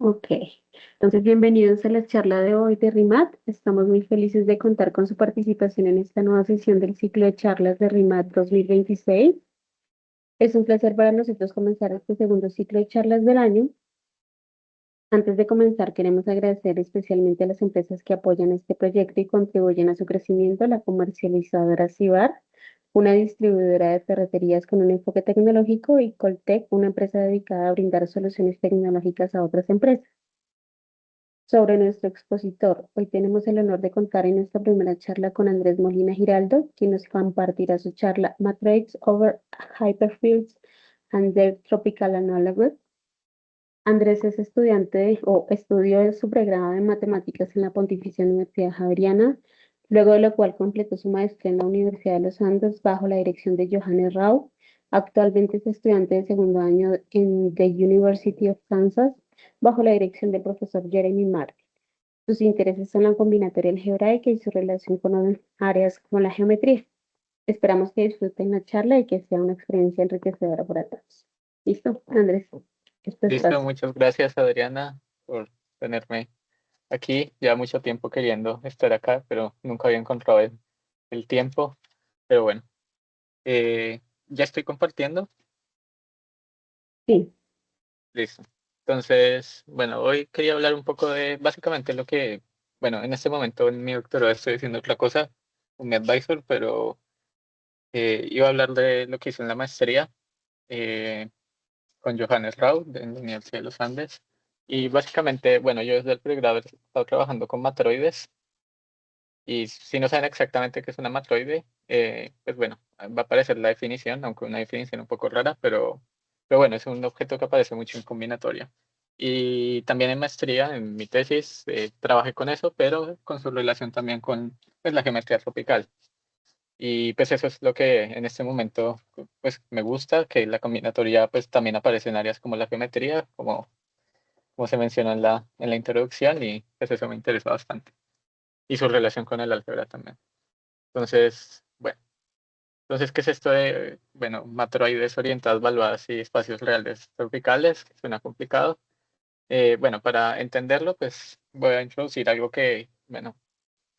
Ok, entonces bienvenidos a la charla de hoy de RIMAT. Estamos muy felices de contar con su participación en esta nueva sesión del ciclo de charlas de RIMAT 2026. Es un placer para nosotros comenzar este segundo ciclo de charlas del año. Antes de comenzar, queremos agradecer especialmente a las empresas que apoyan este proyecto y contribuyen a su crecimiento, la comercializadora Cibar, una distribuidora de ferreterías con un enfoque tecnológico, y Coltec, una empresa dedicada a brindar soluciones tecnológicas a otras empresas. Sobre nuestro expositor, hoy tenemos el honor de contar en esta primera charla con Andrés Molina Giraldo, quien nos compartirá su charla Matrix over Hyperfields and their Tropical Analogs. Andrés es o estudió su pregrado de matemáticas en la Pontificia Universidad Javeriana, luego de lo cual completó su maestría en la Universidad de los Andes bajo la dirección de Johannes Rau. Actualmente es estudiante de segundo año en the University of Kansas bajo la dirección del profesor Jeremy Mark. Sus intereses son la combinatoria algebraica y su relación con áreas como la geometría. Esperamos que disfruten la charla y que sea una experiencia enriquecedora para todos. ¿Listo, Andrés? Esto es Listo, fácil. muchas gracias Adriana por tenerme aquí. Ya mucho tiempo queriendo estar acá, pero nunca había encontrado el tiempo. Pero bueno, ya estoy compartiendo. Sí, Listo. Entonces, bueno, hoy quería hablar un poco de básicamente bueno, en este momento en mi doctorado estoy haciendo otra cosa, un advisor, pero iba a hablar de lo que hice en la maestría. eh, con Johannes Rau de la Universidad de los Andes. Y básicamente, bueno, yo desde el pregrado he estado trabajando con matroides. Y si no saben exactamente qué es una matroide, pues bueno, va a aparecer la definición, aunque una definición un poco rara, pero bueno, es un objeto que aparece mucho en combinatoria. Y también en maestría, en mi tesis, trabajé con eso, pero con su relación también con pues, la geometría tropical. Y pues eso es lo que en este momento pues me gusta, que la combinatoria pues también aparece en áreas como la geometría, como se mencionó en la introducción, y pues eso me interesa bastante. Y su relación con el álgebra también. Entonces, bueno, entonces, ¿qué es esto de, bueno, matroides orientadas, valuadas y espacios reales tropicales? Suena complicado. Bueno, para entenderlo, pues voy a introducir algo que, bueno,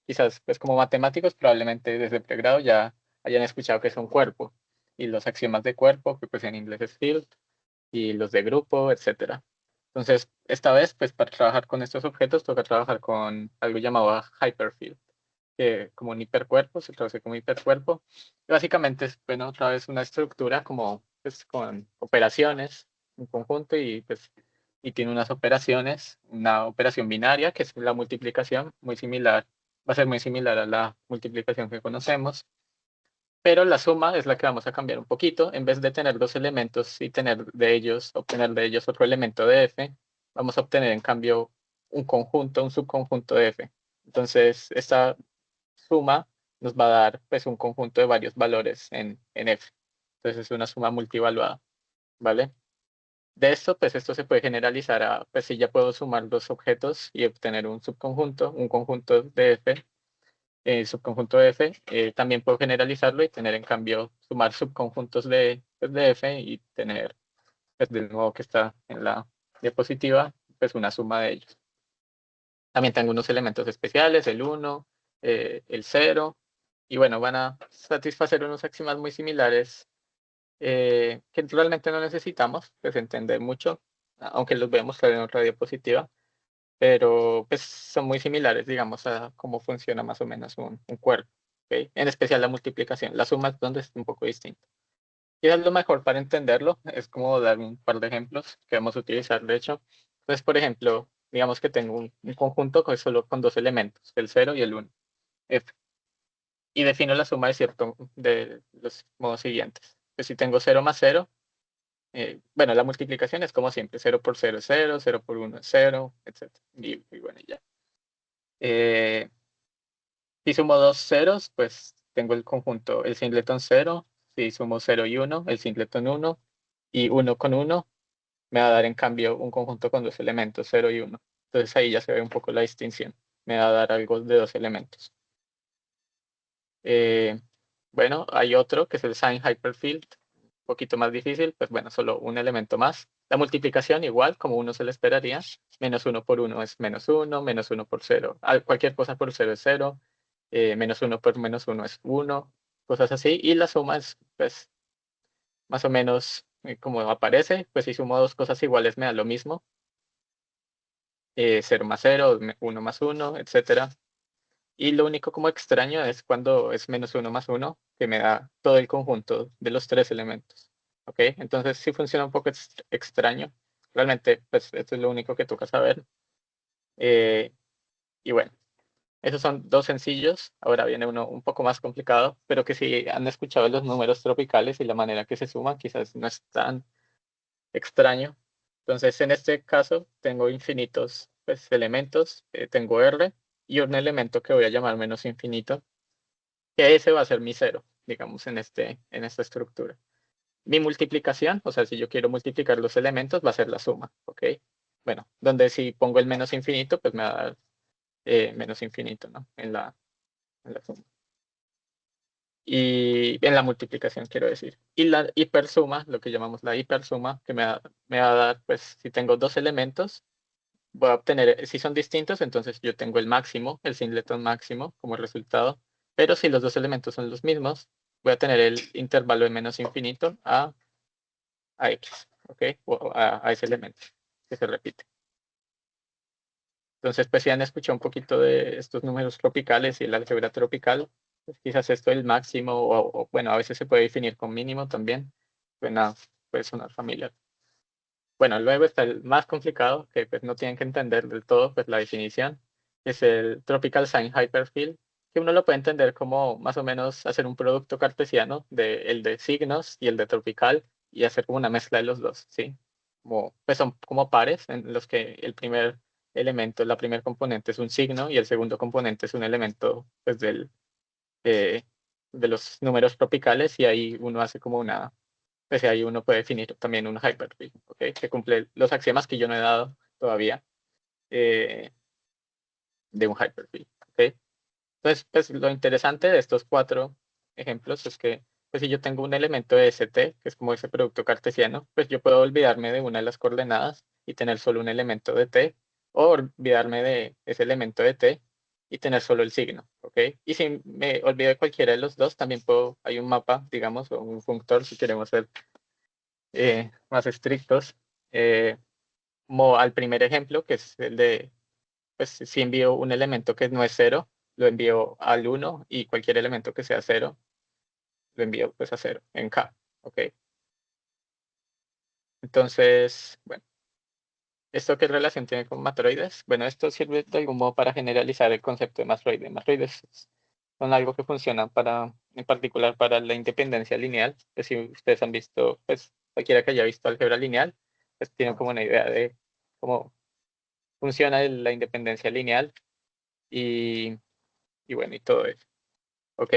quizás pues como matemáticos probablemente desde pregrado ya hayan escuchado que es un cuerpo y los axiomas de cuerpo, que pues en inglés es field, y los de grupo, etcétera. Entonces, esta vez, pues para trabajar con estos objetos toca trabajar con algo llamado hyperfield, que como un hipercuerpo, se traduce como hipercuerpo. Y básicamente es, bueno, otra vez una estructura como pues con operaciones, un conjunto, y pues y tiene unas operaciones, una operación binaria que es la multiplicación, muy similar, va a ser muy similar a la multiplicación que conocemos, pero la suma es la que vamos a cambiar un poquito. En vez de tener dos elementos y obtener de ellos otro elemento de f, vamos a obtener en cambio un conjunto, un subconjunto de f. Entonces, esta suma nos va a dar pues un conjunto de varios valores en f. Entonces, es una suma multivaluada, ¿vale? De esto, pues esto se puede generalizar a, pues si ya puedo sumar dos objetos y obtener un subconjunto, un conjunto de f, subconjunto de f, también puedo generalizarlo y tener en cambio sumar subconjuntos pues, de f y tener, pues del nuevo que está en la diapositiva, pues una suma de ellos. También tengo unos elementos especiales, el 1, el 0, y bueno, van a satisfacer unos axiomas muy similares, que realmente no necesitamos pues entender mucho, aunque los voy a mostrar en otra diapositiva, pero pues son muy similares, digamos, a cómo funciona más o menos un cuerpo, ¿ok? En especial la multiplicación. La suma es donde es un poco distinto. Y es lo mejor para entenderlo, es como dar un par de ejemplos que vamos a utilizar, de hecho. Entonces, por ejemplo, digamos que tengo un conjunto solo con dos elementos, el 0 y el 1, f, y defino la suma de los modos siguientes. Pues si tengo 0 más 0, bueno, la multiplicación es como siempre, 0 por 0 es 0, 0 por 1 es 0, etc. Y bueno, ya. Eh, si sumo dos ceros, pues tengo el conjunto, el singleton 0. Si sumo 0 y 1, el singleton 1. Y 1 con 1 me va a dar en cambio un conjunto con dos elementos, 0 y 1. Entonces ahí ya se ve un poco la distinción. Me va a dar algo de dos elementos. Eh, bueno, hay otro que es el sign hyperfield. poquito más difícil, pues bueno, solo un elemento más. La multiplicación igual, como uno se le esperaría, menos 1 por 1 es menos 1 por 0. Cualquier cosa por 0 es 0, menos 1 por menos 1 es 1, cosas así. Y la suma es, pues, más o menos como aparece, pues si sumo dos cosas iguales me da lo mismo. 0 más 0, 1 más 1, etcétera. Y lo único como extraño es cuando es menos 1 más 1, que me da todo el conjunto de los tres elementos. ¿Ok? Entonces sí funciona un poco extraño. Realmente, pues esto es lo único que toca saber. Y bueno, esos son dos sencillos. Ahora viene uno un poco más complicado, pero que si han escuchado los números tropicales y la manera que se suman, quizás no es tan extraño. Entonces, en este caso, tengo infinitos pues, elementos. Tengo R y un elemento que voy a llamar menos infinito, que ese va a ser mi cero, digamos, en esta estructura. Mi multiplicación, o sea, si yo quiero multiplicar los elementos, va a ser la suma, ¿ok? Bueno, donde si pongo el menos infinito, pues me va a dar menos infinito, ¿no? En la suma. Y en la multiplicación, quiero decir. Y la hipersuma, lo que llamamos la hipersuma, que me va a dar, pues, si tengo dos elementos, voy a obtener, si son distintos, entonces yo tengo el máximo, el singleton máximo como resultado. Pero si los dos elementos son los mismos, voy a tener el intervalo de menos infinito a x, ¿ok? O a ese elemento que se repite. Entonces, pues si han escuchado un poquito de estos números tropicales y la álgebra tropical, pues quizás esto es el máximo, bueno, a veces se puede definir con mínimo también. Suena, puede sonar familiar. Bueno, luego está el más complicado, que pues no tienen que entender del todo pues la definición, es el Tropical Sign Hyperfield, que uno lo puede entender como más o menos hacer un producto cartesiano de el de signos y el de tropical y hacer como una mezcla de los dos, ¿sí? Como, pues son como pares en los que el primer elemento, la primer componente es un signo y el segundo componente es un elemento pues eh, de los números tropicales y ahí uno hace como una pues ahí uno puede definir también un hyperfield, ¿ok? Que cumple los axiomas que yo no he dado todavía eh, de un hyperfield, ¿ok? Entonces, pues lo interesante de estos cuatro ejemplos es que pues, si yo tengo un elemento de ST, que es como ese producto cartesiano, pues yo puedo olvidarme de una de las coordenadas y tener solo un elemento de T, o olvidarme de ese elemento de T y tener solo el signo, ¿ok? Y si me olvido de cualquiera de los dos, también puedo, hay un mapa, digamos, o un functor, si queremos ser más estrictos, como al primer ejemplo, que es el de, pues si envío un elemento que no es cero, lo envío al 1 y cualquier elemento que sea cero, lo envío pues a 0 en K, ¿ok? Entonces, bueno, ¿esto qué relación tiene con matroides? Bueno, esto sirve de algún modo para generalizar el concepto de matroide. Matroides son algo que funciona para, en particular para la independencia lineal, que si ustedes han visto, pues cualquiera que haya visto álgebra lineal, pues tienen como una idea de cómo funciona la independencia lineal y, y bueno, y todo eso. ¿Ok?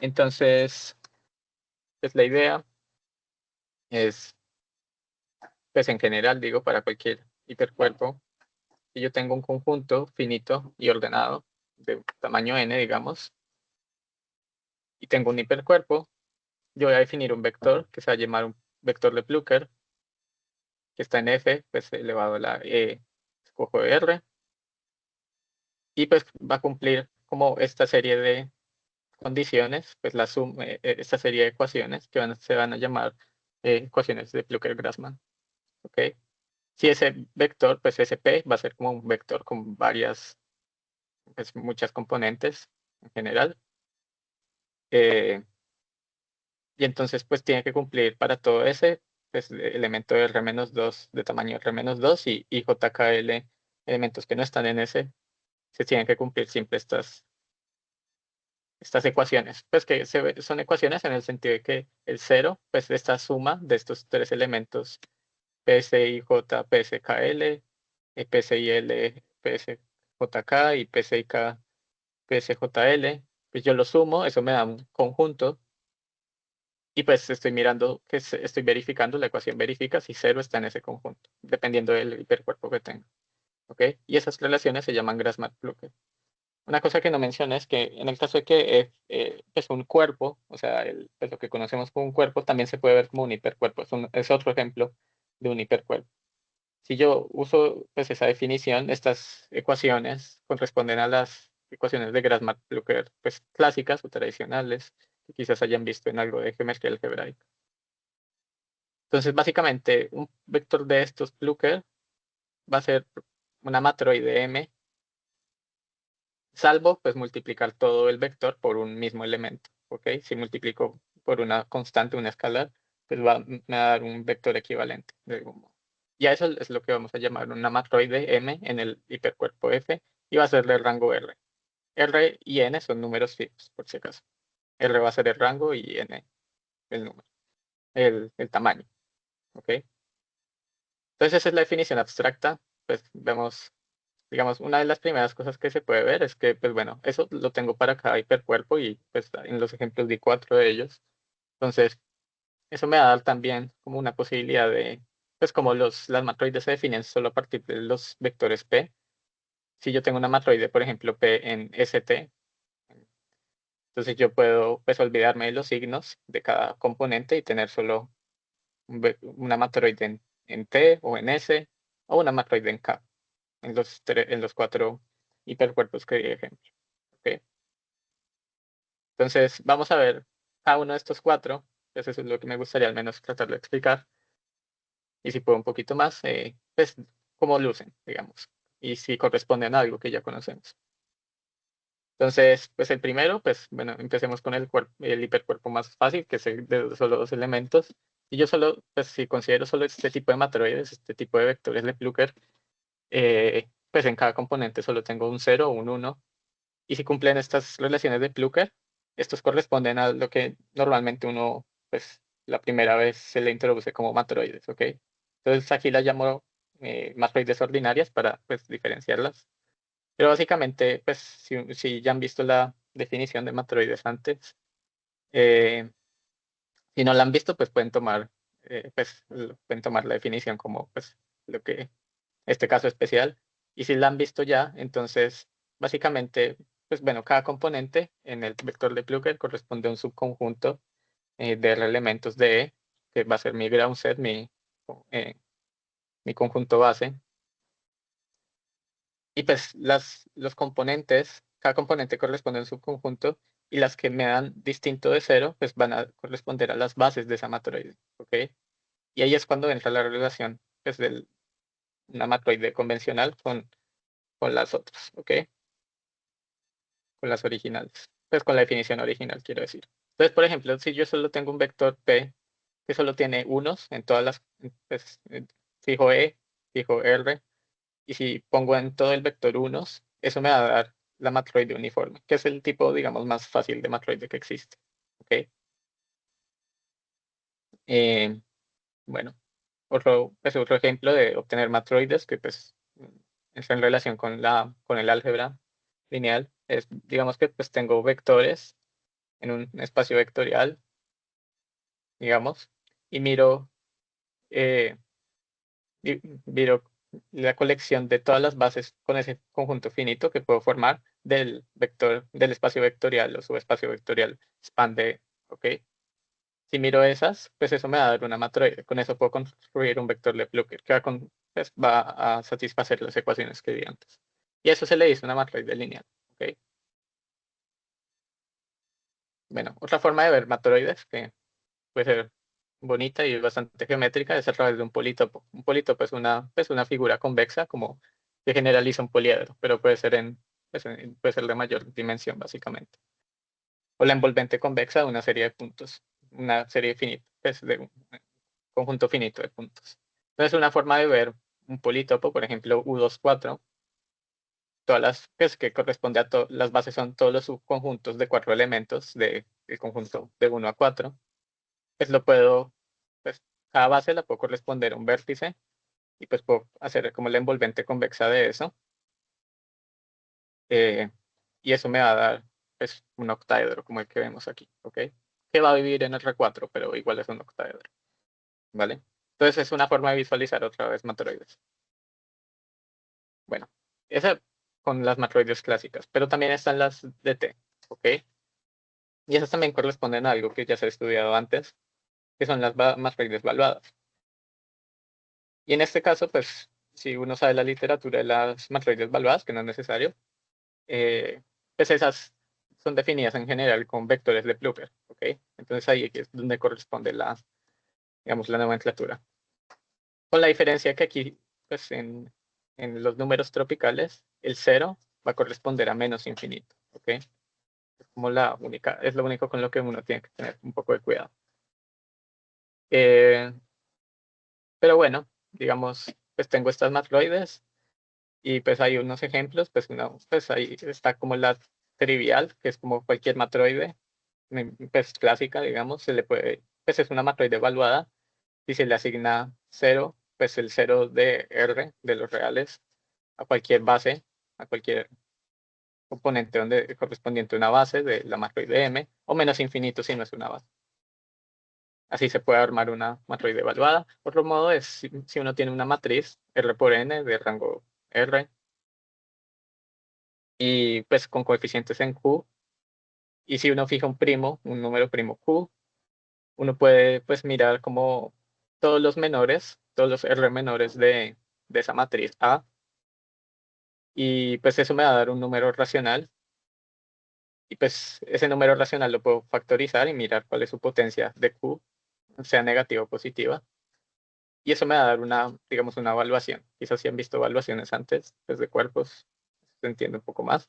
Entonces, pues la idea es, pues en general, digo, para cualquier hipercuerpo, si yo tengo un conjunto finito y ordenado de tamaño n, digamos, y tengo un hipercuerpo, yo voy a definir un vector que se va a llamar un vector de Plücker, que está en f, pues elevado a la escojo r, y pues va a cumplir como esta serie de condiciones, pues la suma, esta serie de ecuaciones que se van a llamar ecuaciones de Plücker-Grassmann. ¿Ok? Si ese vector, pues ese P va a ser como un vector con varias, pues muchas componentes en general. Eh, y entonces pues tiene que cumplir para todo ese pues, elemento de R-2 de tamaño R-2 y JKL elementos que no están en ese, se tienen que cumplir siempre estas ecuaciones, pues que son ecuaciones en el sentido de que el cero, pues esta suma de estos tres elementos, PSIJ, PSKL, PSIL, PSJK y PSIK, PSJL, pues yo lo sumo, eso me da un conjunto y pues estoy mirando, estoy verificando, la ecuación verifica si cero está en ese conjunto, dependiendo del hipercuerpo que tenga. ¿Ok? Y esas relaciones se llaman Grassmann-Plücker. Una cosa que no mencioné es que en el caso de que pues un cuerpo, o sea, pues lo que conocemos como un cuerpo, también se puede ver como un hipercuerpo. Es otro ejemplo de un hipercuerpo. Si yo uso pues esa definición, estas ecuaciones corresponden a las ecuaciones de Grassmann-Blöcher pues clásicas o tradicionales que quizás hayan visto en algo de geometría algebraica. Entonces, básicamente, un vector de estos Blöcher va a ser una matroide M, salvo pues multiplicar todo el vector por un mismo elemento, ¿ok? Si multiplico por una constante, una escalar, pues me va a dar un vector equivalente de algún modo. Ya eso es lo que vamos a llamar una matroide M en el hipercuerpo F y va a ser de rango R. R y N son números fijos, por si acaso. R va a ser el rango y N el número, el tamaño, ¿ok? Entonces esa es la definición abstracta. Pues vemos, digamos, una de las primeras cosas que se puede ver es que, pues bueno, eso lo tengo para cada hipercuerpo y pues en los ejemplos di 4 de ellos. Entonces, eso me va a dar también como una posibilidad de, pues como las matroides se definen solo a partir de los vectores P. Si yo tengo una matroide, por ejemplo, P en ST, entonces yo puedo pues olvidarme de los signos de cada componente y tener solo una matroide en T o en S o una matroide en K en los 4 hipercuerpos que di de ejemplo. ¿Ok? Entonces, vamos a ver cada uno de estos 4. Pues eso es lo que me gustaría al menos tratar de explicar. Y si puedo un poquito más, pues cómo lucen, digamos. Y si corresponden a algo que ya conocemos. Entonces, pues el primero, pues bueno, empecemos con el hipercuerpo más fácil, que es el de solo dos elementos. Y yo solo, pues si considero solo este tipo de matroides, este tipo de vectores de Plücker, pues en cada componente solo tengo un 0 o un 1. Y si cumplen estas relaciones de Plücker, estos corresponden a lo que normalmente uno, pues la primera vez se le introduce como matroides, ¿ok? Entonces aquí las llamo matroides ordinarias para pues diferenciarlas. Pero básicamente, pues si ya han visto la definición de matroides antes, eh, si no la han visto, pues pueden tomar la definición como pues lo que este caso especial. Y si la han visto ya, entonces básicamente, pues bueno, cada componente en el vector de Plücker corresponde a un subconjunto de elementos de E, que va a ser mi ground set, eh, mi conjunto base. Y pues los componentes, cada componente corresponde a un subconjunto y las que me dan distinto de cero, pues van a corresponder a las bases de esa matroide, ¿ok? Y ahí es cuando entra la relación pues, de una matroide convencional con las otras, ¿ok? Con las originales. Pues con la definición original, quiero decir. Entonces, por ejemplo, si yo solo tengo un vector P que solo tiene unos en todas pues, fijo E, fijo R, y si pongo en todo el vector unos, eso me va a dar la matroide uniforme, que es el tipo, digamos, más fácil de matroide que existe. ¿Ok? Eh, bueno, otro ejemplo de obtener matroides que pues está en relación con el álgebra lineal es, digamos que pues tengo vectores en un espacio vectorial, digamos, y eh, miro la colección de todas las bases con ese conjunto finito que puedo formar del vector, del espacio vectorial o subespacio vectorial span de, ¿ok? Si miro esas, pues eso me va a dar una matroide. Con eso puedo construir un vector de Plücker que pues, va a satisfacer las ecuaciones que di antes. Y eso se le dice una matroide lineal, ¿ok? Bueno, otra forma de ver matroides que puede ser bonita y bastante geométrica es a través de un polítopo. Un polítopo es pues una figura convexa como que generaliza un poliedro, pero puede ser de mayor dimensión básicamente. O la envolvente convexa de una serie de puntos, una serie finita, pues de un conjunto finito de puntos. Entonces una forma de ver un polítopo, por ejemplo U24, pues que corresponde a las bases son todos los subconjuntos de 4 elementos del conjunto de 1 a 4, pues pues cada base la puedo corresponder a un vértice y pues puedo hacer como la envolvente convexa de eso. eh, y eso me va a dar pues un octaedro como el que vemos aquí, ¿ok? Que va a vivir en R4, pero igual es un octaedro, ¿vale? Entonces es una forma de visualizar otra vez matroides. Bueno, esa con las matroides clásicas, pero también están las DT, ¿ok? Y esas también corresponden a algo que ya se ha estudiado antes, que son las matroides valuadas. Y en este caso, pues, si uno sabe la literatura de las matroides valuadas, que no es necesario, pues esas son definidas en general con vectores de Plugger, ¿ok? Entonces ahí es donde corresponde la, digamos, la nomenclatura. Con la diferencia que aquí, pues en los números tropicales, el 0 va a corresponder a menos infinito, ¿ok? Es como la única, es lo único con lo que uno tiene que tener un poco de cuidado. Pero bueno, digamos, pues tengo estas matroides y pues hay unos ejemplos, pues, no, pues ahí está como la trivial, que es como cualquier matroide, pues clásica, digamos, se le puede, pues es una matroide evaluada y se le asigna 0, pues el 0 de R de los reales a cualquier base, a cualquier componente donde correspondiente a una base de la matroide M, o menos infinito si no es una base. Así se puede armar una matroide evaluada. Otro modo es si uno tiene una matriz R por N de rango R y pues con coeficientes en Q. Y si uno fija un primo, un número primo Q, uno puede pues mirar como todos los menores, todos los R menores de esa matriz A. Y pues eso me va a dar un número racional. Y pues ese número racional lo puedo factorizar y mirar cuál es su potencia de Q, sea negativa o positiva. Y eso me va a dar una, digamos, una evaluación. Quizás si han visto evaluaciones antes, pues de cuerpos, se entiende un poco más.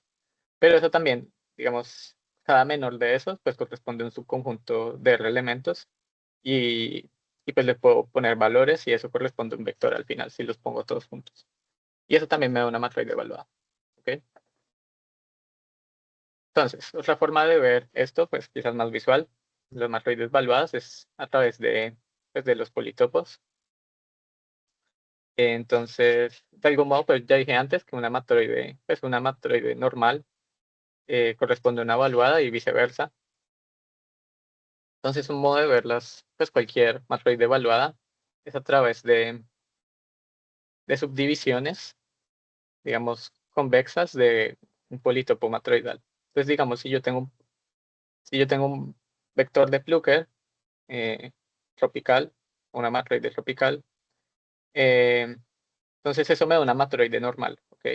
Pero eso también, digamos, cada menor de esos, pues corresponde a un subconjunto de R elementos y pues le puedo poner valores y eso corresponde a un vector al final, si los pongo todos juntos. Y eso también me da una matroide evaluada. ¿Ok? Entonces, otra forma de ver esto, pues quizás más visual, las matroides evaluadas es a través de, pues, de los politopos. Entonces, de algún modo, pues ya dije antes que una matroide normal corresponde a una evaluada y viceversa. Entonces, un modo de verlas, pues cualquier matroide evaluada es a través de subdivisiones, digamos, convexas de un politopo matroidal. Entonces, digamos, si yo tengo un vector de Plugger tropical, una matroide tropical, eh, entonces eso me da una matroide normal, ¿ok?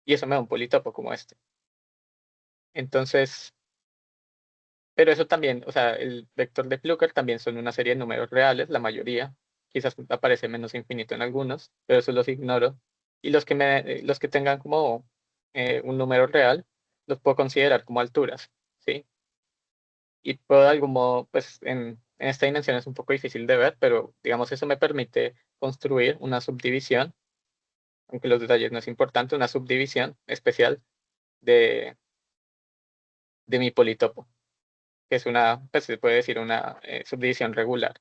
Y eso me da un politopo como este. Entonces, pero eso también, o sea, el vector de Plugger también son una serie de números reales, la mayoría. Quizás aparece menos infinito en algunos, pero eso los ignoro. Y los que tengan como un número real, los puedo considerar como alturas, ¿sí? Y puedo de algún modo, pues en esta dimensión es un poco difícil de ver, pero digamos eso me permite construir una subdivisión, aunque los detalles no es importante, una subdivisión especial de, de mi politopo, que es una, pues se puede decir una subdivisión regular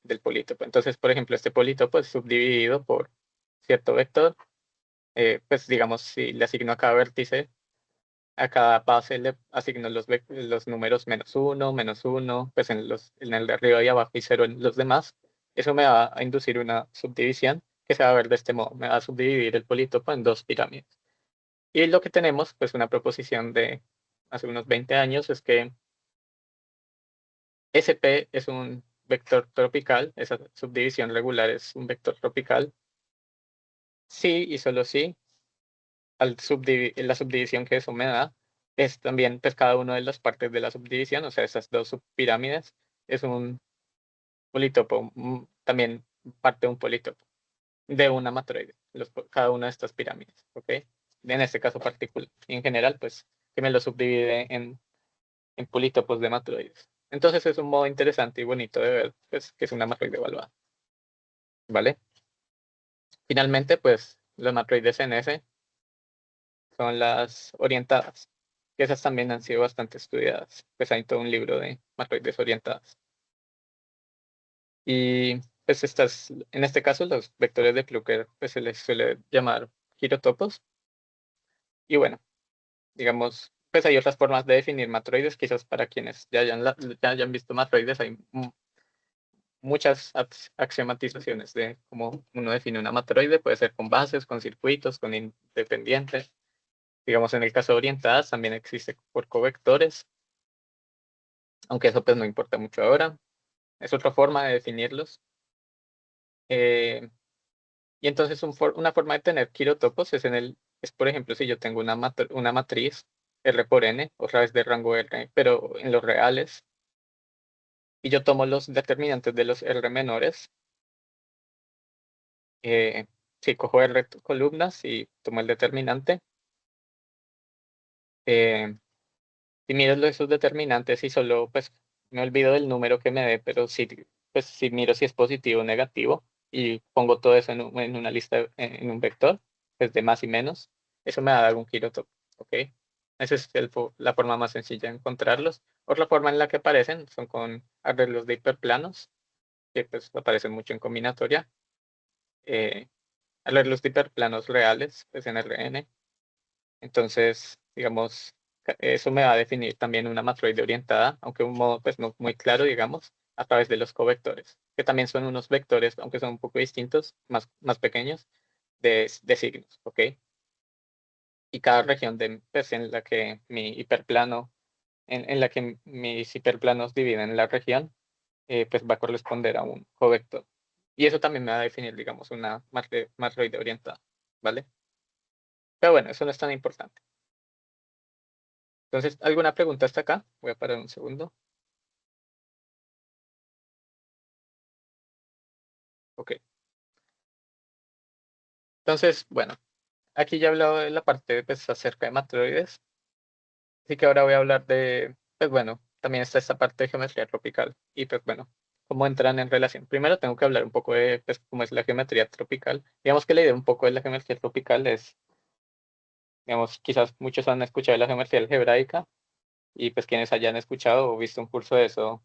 del politopo. Entonces, por ejemplo, este politopo es subdividido por cierto vector, pues digamos, si le asigno a cada vértice, a cada base le asigno los números menos uno, pues en el de arriba y abajo y cero en los demás. Eso me va a inducir una subdivisión que se va a ver de este modo. Me va a subdividir el politopo en dos pirámides. Y lo que tenemos, pues una proposición de hace unos 20 años, es que SP es un vector tropical, esa subdivisión regular es un vector tropical. Sí y solo sí, la subdivisión que eso me da es también, pues cada una de las partes de la subdivisión, o sea, esas dos subpirámides, es un politopo, también parte de un politopo, de una matroide, cada una de estas pirámides, ¿ok? En este caso particular. Y en general, pues, que me lo subdivide en politopos de matroides. Entonces es un modo interesante y bonito de ver, pues, que es una matroide evaluada, ¿vale? Finalmente, pues, las matroides NS son las orientadas, que esas también han sido bastante estudiadas, pues hay todo un libro de matroides orientadas. Y pues estas, en este caso, los vectores de Plugger, pues se les suele llamar girotopos. Y bueno, digamos, pues hay otras formas de definir matroides, quizás para quienes ya hayan visto matroides, hay muchas axiomatizaciones de cómo uno define una matroide, puede ser con bases, con circuitos, con independientes. Digamos, en el caso de orientadas también existe por covectores, aunque eso pues no importa mucho ahora. Es otra forma de definirlos. Eh, y entonces una forma de tener quirotopos es, por ejemplo, si yo tengo una matriz R por N, otra vez de rango R, pero en los reales, y yo tomo los determinantes de los R menores, si cojo R columnas y tomo el determinante, eh, y miro esos determinantes y solo pues me olvido del número que me dé, pero pues, si miro si es positivo o negativo y pongo todo eso en una lista, en un vector, pues de más y menos, eso me va a dar un girotopo, ¿ok? Esa es la forma más sencilla de encontrarlos. Otra forma en la que aparecen son con arreglos de hiperplanos, que pues aparecen mucho en combinatoria. Arreglos de hiperplanos reales, pues en Rn. Entonces, digamos, eso me va a definir también una matroide orientada, aunque de un modo pues no muy claro, digamos, a través de los covectores, que también son unos vectores, aunque son un poco distintos, más pequeños, de signos, ¿ok? Y cada región pues, en la que mi hiperplano, en la que mis hiperplanos dividen la región, pues va a corresponder a un covector. Y eso también me va a definir, digamos, una matroide orientada, ¿vale? Pero bueno, eso no es tan importante. Entonces, ¿alguna pregunta hasta acá? Voy a parar un segundo. Ok. Entonces, bueno, aquí ya he hablado de la parte pues, acerca de matroides. Así que ahora voy a hablar pues bueno, también está esta parte de geometría tropical. Y pues bueno, cómo entran en relación. Primero tengo que hablar un poco de pues, cómo es la geometría tropical. Digamos que la idea un poco de la geometría tropical es, digamos, quizás muchos han escuchado de la geometría algebraica y pues quienes hayan escuchado o visto un curso de eso,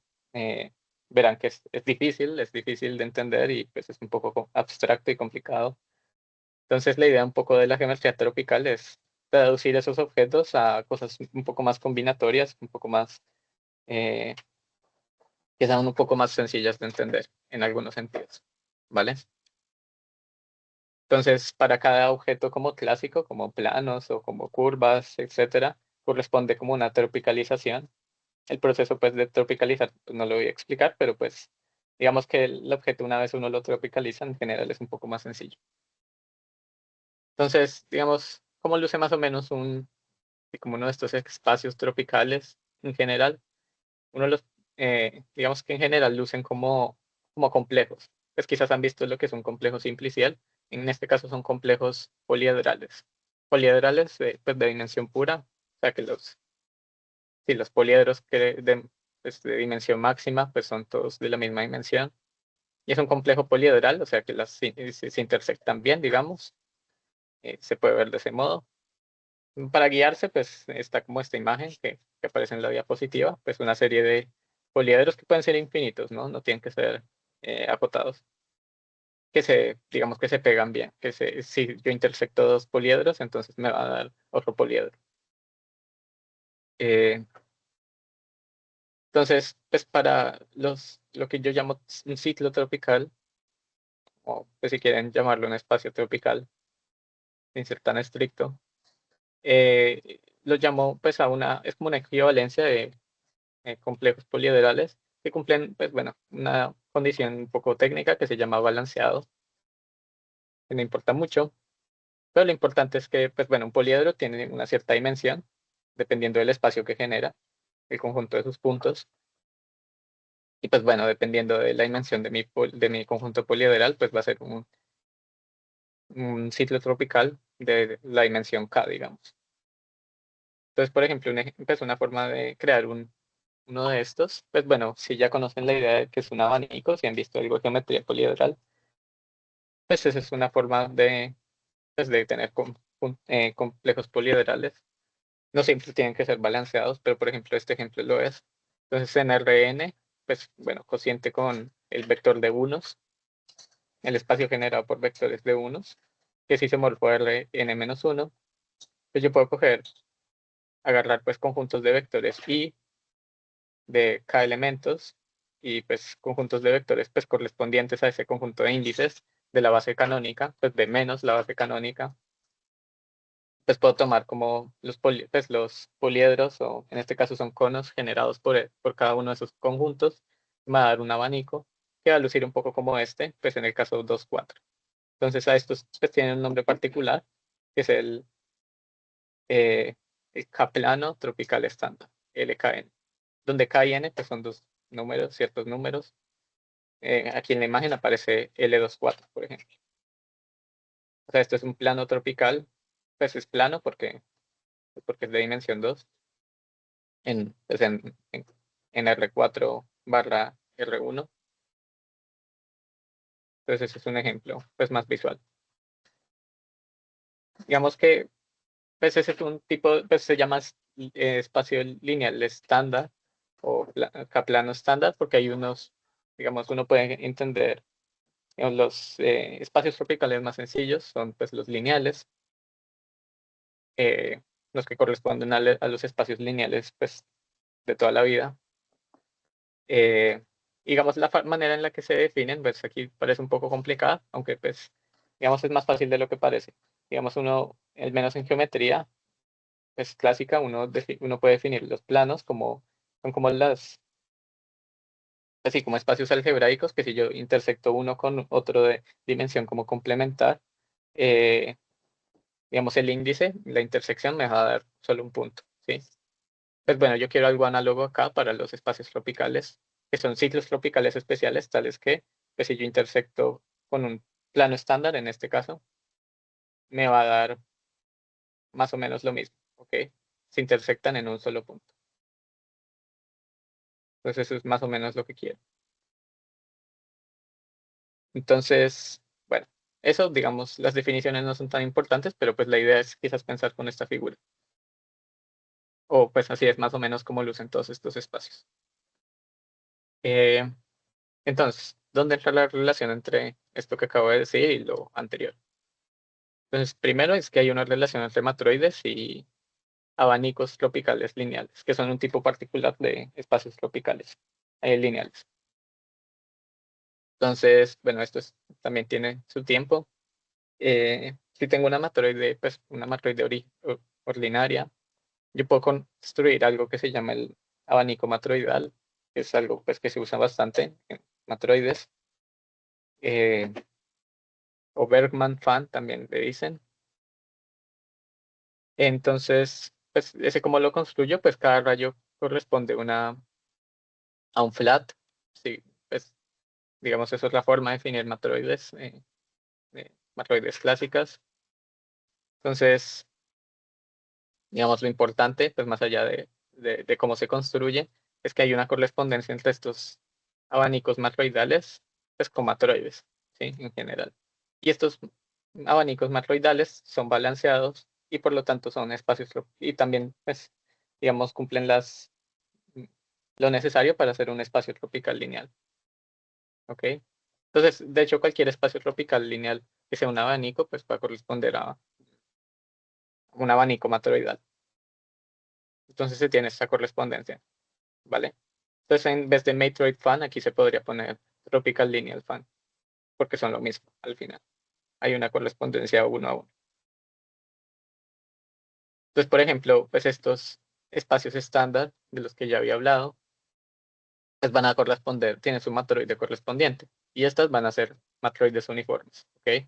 verán que es difícil de entender y pues es un poco abstracto y complicado. Entonces la idea un poco de la geometría tropical es traducir esos objetos a cosas un poco más combinatorias, un poco más, eh, que sean un poco más sencillas de entender en algunos sentidos, ¿vale? Entonces, para cada objeto como clásico, como planos o como curvas, etcétera, corresponde como una tropicalización. El proceso pues de tropicalizar pues, no lo voy a explicar, pero pues digamos que el objeto una vez uno lo tropicaliza, en general es un poco más sencillo. Entonces, digamos, ¿cómo luce más o menos como uno de estos espacios tropicales en general? Uno de los, digamos que en general lucen como complejos. Pues quizás han visto lo que es un complejo simplicial. En este caso son complejos polihedrales. Polihedrales pues de dimensión pura, o sea que si los poliedros pues, de dimensión máxima pues son todos de la misma dimensión. Y es un complejo poliedral, o sea que se intersectan bien, digamos. Se puede ver de ese modo. Para guiarse, pues está como esta imagen que aparece en la diapositiva, pues una serie de poliedros que pueden ser infinitos, ¿no? No tienen que ser acotados, digamos que se pegan bien, si yo intersecto dos poliedros, entonces me va a dar otro poliedro. Eh, entonces, pues para lo que yo llamo un ciclo tropical, o pues si quieren llamarlo un espacio tropical, sin ser tan estricto, lo llamo pues es como una equivalencia de complejos poliederales que cumplen, pues bueno, una condición un poco técnica que se llama balanceado, que no importa mucho, pero lo importante es que, pues bueno, un poliedro tiene una cierta dimensión, dependiendo del espacio que genera, el conjunto de sus puntos, y pues bueno, dependiendo de la dimensión de mi conjunto poliederal, pues va a ser un ciclo tropical de la dimensión K, digamos. Entonces, por ejemplo, pues una forma de crear uno de estos, pues bueno, si ya conocen la idea de que es un abanico, si han visto algo de geometría poliedral, pues esa es una forma pues, de tener complejos poliederales. No siempre tienen que ser balanceados, pero por ejemplo este ejemplo lo es. Entonces en Rn, pues bueno, cociente con el vector de unos, el espacio generado por vectores de unos, que es isomorfo a Rn-1, pues yo puedo agarrar pues conjuntos de vectores y de k elementos y pues conjuntos de vectores pues correspondientes a ese conjunto de índices de la base canónica, pues de menos la base canónica, pues puedo tomar como pues los poliedros, o en este caso son conos generados por cada uno de esos conjuntos, me va a dar un abanico que va a lucir un poco como este, pues en el caso 2 4. Entonces a estos pues tienen un nombre particular, que es eh, el K-plano tropical estándar, LKN, donde K y N pues son dos números, ciertos números. Aquí en la imagen aparece L24, por ejemplo. O sea, esto es un plano tropical, pues es plano porque es de dimensión 2 pues en R4 barra R1. Entonces ese es un ejemplo pues más visual. Digamos que pues ese es un tipo, pues se llama espacio lineal estándar o K-plano estándar, porque hay unos, digamos, uno puede entender los espacios tropicales más sencillos, son pues los lineales, eh, los que corresponden a los espacios lineales pues de toda la vida. Eh, digamos, la manera en la que se definen, pues aquí parece un poco complicada, aunque pues, digamos, es más fácil de lo que parece. Digamos, uno, al menos en geometría, pues clásica, uno puede definir los planos como, son como así como espacios algebraicos, que si yo intersecto uno con otro de dimensión como complementar, eh, digamos, el índice, la intersección me va a dar solo un punto, ¿sí? Pues bueno, yo quiero algo análogo acá para los espacios tropicales, que son ciclos tropicales especiales, tales que, pues si yo intersecto con un plano estándar, en este caso, me va a dar más o menos lo mismo, ¿ok? Se intersectan en un solo punto. Entonces eso es más o menos lo que quiero. Entonces, bueno, eso, digamos, las definiciones no son tan importantes, pero pues la idea es quizás pensar con esta figura. O pues así es más o menos como lucen todos estos espacios. Eh, entonces, ¿dónde entra la relación entre esto que acabo de decir y lo anterior? Entonces, primero es que hay una relación entre matroides y abanicos tropicales lineales, que son un tipo particular de espacios tropicales lineales. Entonces, bueno, también tiene su tiempo. Si tengo una matroide, pues una matroide ordinaria, yo puedo construir algo que se llama el abanico matroidal, que es algo pues, que se usa bastante en matroides, eh, o Bergman fan también le dicen. Entonces, pues ese como lo construyo, pues cada rayo corresponde a un flat. Sí, pues digamos, eso es la forma de definir matroides clásicas. Entonces, digamos, lo importante, pues más allá de cómo se construye, es que hay una correspondencia entre estos abanicos matroidales, pues con matroides, ¿sí? En general. Y estos abanicos matroidales son balanceados y por lo tanto son espacios y también, pues, digamos, cumplen lo necesario para hacer un espacio tropical lineal, ¿ok? Entonces, de hecho, cualquier espacio tropical lineal que sea un abanico, pues va a corresponder a un abanico matroidal. Entonces se tiene esa correspondencia, ¿vale? Entonces, en vez de Matroid Fan, aquí se podría poner Tropical Lineal Fan, porque son lo mismo al final. Hay una correspondencia uno a uno. Entonces, por ejemplo, pues estos espacios estándar de los que ya había hablado, pues van a corresponder, tienen su matroide correspondiente. Y estas van a ser matroides uniformes, ¿ok?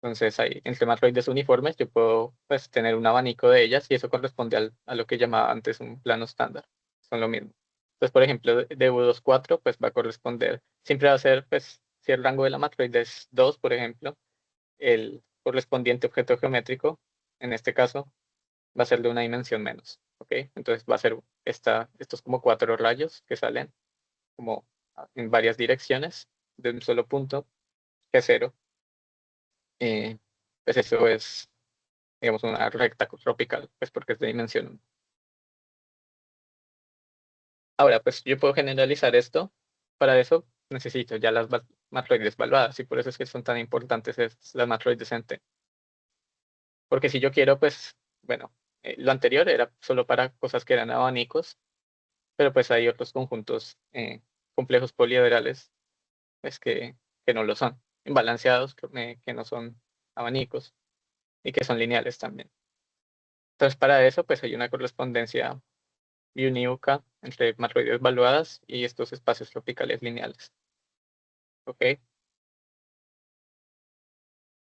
Entonces, ahí, entre matroides uniformes, yo puedo pues, tener un abanico de ellas y eso corresponde a lo que llamaba antes un plano estándar. Son lo mismo. Entonces, por ejemplo, de U24, pues va a corresponder, siempre va a ser, pues, si el rango de la matroide es 2, por ejemplo, el correspondiente objeto geométrico, en este caso, va a ser de una dimensión menos, ¿ok? Entonces va a ser estos como 4 rayos que salen como en varias direcciones de un solo punto, que es 0. Eh, pues eso es, digamos, una recta tropical, pues porque es de dimensión 1. Ahora, pues yo puedo generalizar esto. Para eso necesito ya las matroides evaluadas y por eso es que son tan importantes las matroides en T. Porque si yo quiero, pues, bueno, lo anterior era solo para cosas que eran abanicos, pero pues hay otros conjuntos complejos poliederales pues, que no lo son, balanceados que no son abanicos. y que son lineales también. Entonces, para eso, pues hay una correspondencia unívoca entre matroides evaluadas y estos espacios tropicales lineales. ¿Ok?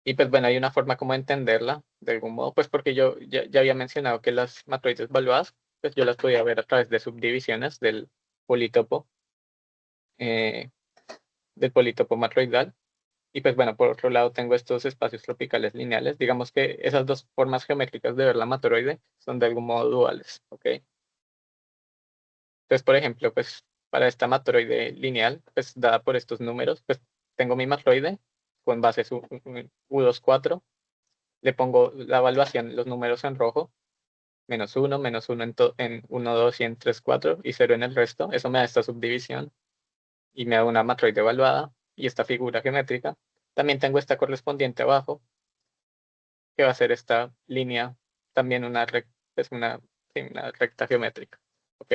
Y pues bueno, hay una forma como de entenderla, de algún modo, pues porque yo ya había mencionado que las matroides evaluadas, pues yo las podía ver a través de subdivisiones polítopo, eh, del polítopo matroidal. Y pues bueno, por otro lado tengo estos espacios tropicales lineales. Digamos que esas dos formas geométricas de ver la matroide son de algún modo duales, ¿ok? Entonces, por ejemplo, pues para esta matroide lineal, pues dada por estos números, pues tengo mi matroide con bases U24, le pongo la evaluación, los números en rojo, menos uno en 1, 2 y en 3, 4 y cero en el resto. Eso me da esta subdivisión y me da una matroide evaluada y esta figura geométrica. También tengo esta correspondiente abajo, que va a ser esta línea, también es sí, una recta geométrica, ¿ok?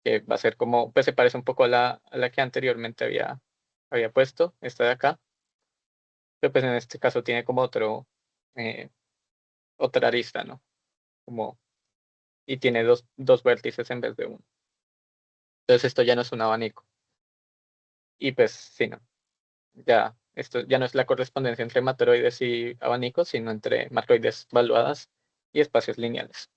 Que va a ser como, pues se parece un poco a la que anteriormente había puesto, esta de acá, pero pues en este caso tiene como eh, otra arista, ¿no? Como, y tiene dos vértices en vez de uno. Entonces esto ya no es un abanico. Y pues sí, no, ya esto ya no es la correspondencia entre matroides y abanicos, sino entre matroides valuadas y espacios lineales.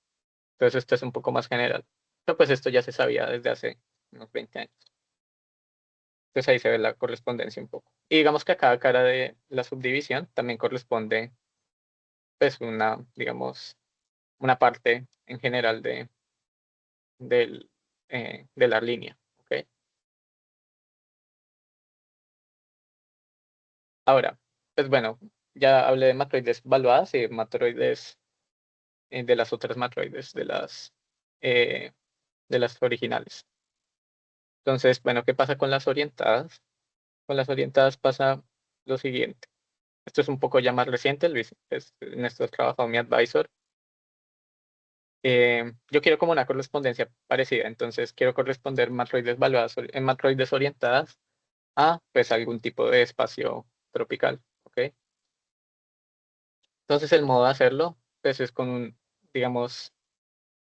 Entonces esto es un poco más general. Pero pues esto ya se sabía desde hace unos 20 años. Entonces ahí se ve la correspondencia un poco. Y digamos que a cada cara de la subdivisión también corresponde pues digamos, una parte en general del, de la línea. ¿Ok? Ahora, pues bueno, ya hablé de matroides valuadas y de matroides de las otras matroides, eh, de las originales. Entonces, bueno, ¿qué pasa con las orientadas? Con las orientadas pasa lo siguiente. Esto es un poco ya más reciente, Luis, pues, en esto ha trabajado mi advisor. Yo quiero como una correspondencia parecida, entonces quiero corresponder matroides evaluadas en matroides orientadas a pues algún tipo de espacio tropical, ¿ok? Entonces el modo de hacerlo pues es con digamos,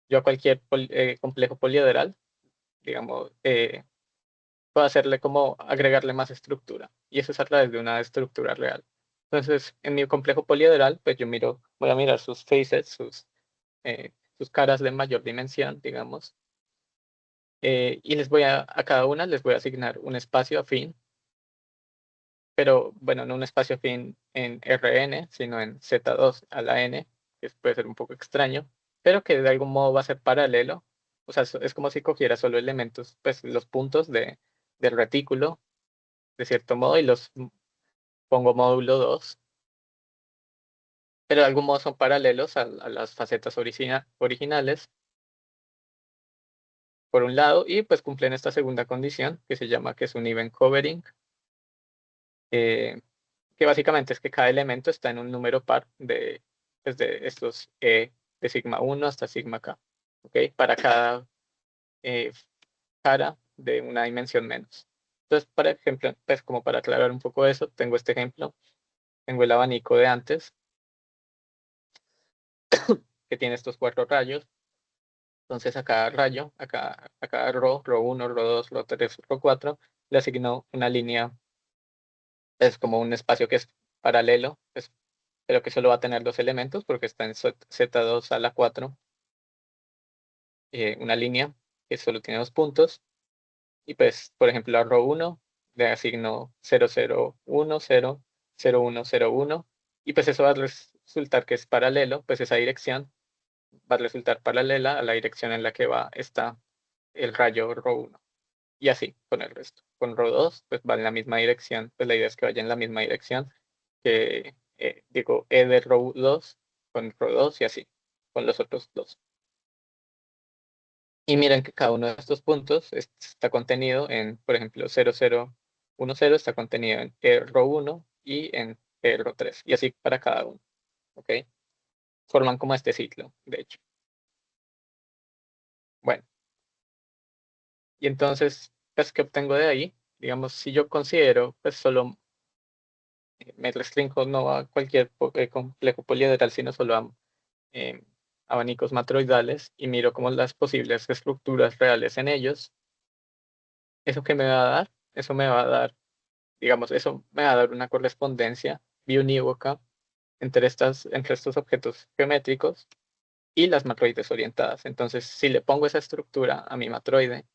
yo a cualquier complejo poliederal, digamos, puedo hacerle como agregarle más estructura y eso es a través de una estructura real. Entonces, en mi complejo poliederal, pues yo voy a mirar sus faces, sus caras de mayor dimensión, digamos, y a cada una les voy a asignar un espacio afín, pero bueno, no un espacio afín en Rn, sino en Z2 a la n, que puede ser un poco extraño, pero que de algún modo va a ser paralelo. O sea, es como si cogiera solo elementos, pues los puntos del retículo, de cierto modo, y los pongo módulo 2, pero de algún modo son paralelos a las facetas originales, por un lado, y pues cumplen esta segunda condición, que se llama que es un event covering, que básicamente es que cada elemento está en un número par pues de estos de sigma 1 hasta sigma k, ¿ok? Para cada eh, cara de una dimensión menos. Entonces, por ejemplo, pues como para aclarar un poco eso, tengo este ejemplo, tengo el abanico de antes, que tiene estos 4 rayos. Entonces a cada rayo, a cada ro 1, ro 2, ro 3, ro 4, le asigno una línea, es como un espacio que es paralelo, pero que solo va a tener dos elementos porque está en Z2 a la 4, una línea que solo tiene dos puntos. Y pues, por ejemplo, a ro 1 le asigno 0, 0, 1, 0, 0, 1, 0, 1. Y pues eso va a resultar que es paralelo, pues esa dirección va a resultar paralela a la dirección en la que está el rayo ro 1. Y así con el resto. Con ro 2, pues va en la misma dirección, pues la idea es que vaya en la misma dirección que, digo, E de ro 2 con ro 2 y así, con los otros dos. Y miren que cada uno de estos puntos está contenido en, por ejemplo, 0, 0, 1, 0 está contenido en E ro 1 y en E ro 3, y así para cada uno, ¿ok? Forman como este ciclo, de hecho. Bueno, y entonces, pues, ¿qué obtengo de ahí? Digamos, si yo considero, pues, solo me restringo no a cualquier complejo poliedral, sino solo a abanicos matroidales y miro como las posibles estructuras reales en ellos. ¿Eso qué me va a dar? Eso me va a dar, digamos, eso me va a dar una correspondencia biunívoca entre estos objetos geométricos y las matroides orientadas. Entonces, si le pongo esa estructura a mi matroide,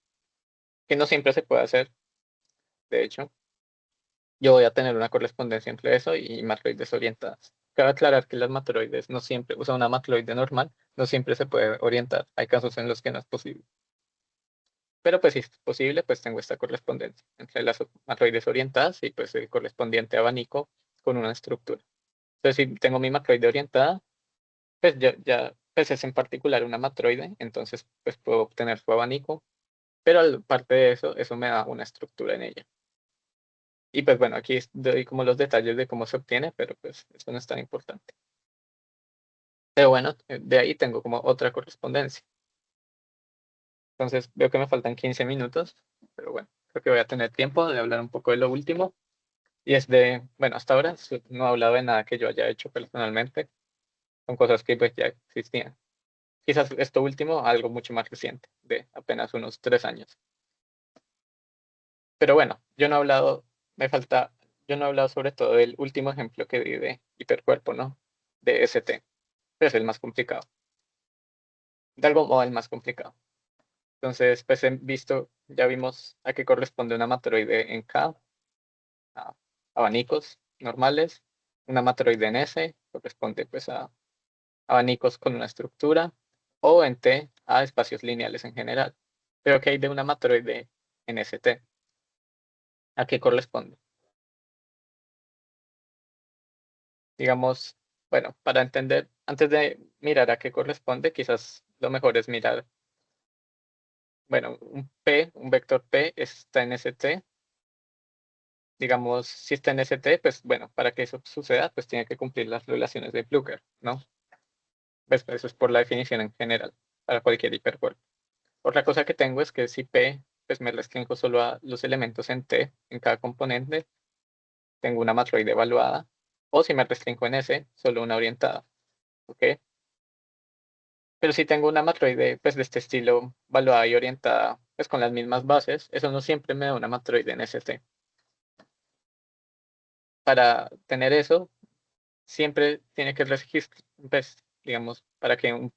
que no siempre se puede hacer, de hecho, yo voy a tener una correspondencia entre eso y matroides orientadas. Cabe aclarar que las matroides no siempre, o sea, una matroide normal no siempre se puede orientar. Hay casos en los que no es posible. Pero pues si es posible, pues tengo esta correspondencia entre las matroides orientadas y pues el correspondiente abanico con una estructura. Entonces, si tengo mi matroide orientada, pues pues es en particular una matroide, entonces pues puedo obtener su abanico, pero aparte de eso, eso me da una estructura en ella. Y pues bueno, aquí doy como los detalles de cómo se obtiene, pero pues eso no es tan importante. Pero bueno, de ahí tengo como otra correspondencia. Entonces veo que me faltan 15 minutos, pero bueno, creo que voy a tener tiempo de hablar un poco de lo último. Y es de, bueno, hasta ahora no he hablado de nada que yo haya hecho personalmente, son cosas que pues ya existían. Quizás esto último, algo mucho más reciente, de apenas unos 3 años. Pero bueno, yo no he hablado, yo no he hablado sobre todo del último ejemplo que di de hipercuerpo, ¿no? De ST, pero es el más complicado. De algún modo el más complicado. Entonces, pues ya vimos a qué corresponde una matroide en K, a abanicos normales, una matroide en S corresponde pues a abanicos con una estructura, o en T a espacios lineales en general. Pero ¿qué hay de una matroide en ST? ¿A qué corresponde? Digamos, bueno, para entender, antes de mirar a qué corresponde, quizás lo mejor es mirar, bueno, un vector P está en ST. Digamos, si está en ST, pues bueno, para que eso suceda, pues tiene que cumplir las relaciones de Plücker, ¿no? Pues eso es por la definición en general, para cualquier hipercuerpo. Otra cosa que tengo es que si P, pues me restringo solo a los elementos en T, en cada componente, tengo una matroide evaluada, o si me restringo en S, solo una orientada, ¿ok? Pero si tengo una matroide, pues de este estilo, evaluada y orientada, pues con las mismas bases, eso no siempre me da una matroide en ST. Para tener eso, siempre tiene que registrar, pues, digamos, para que un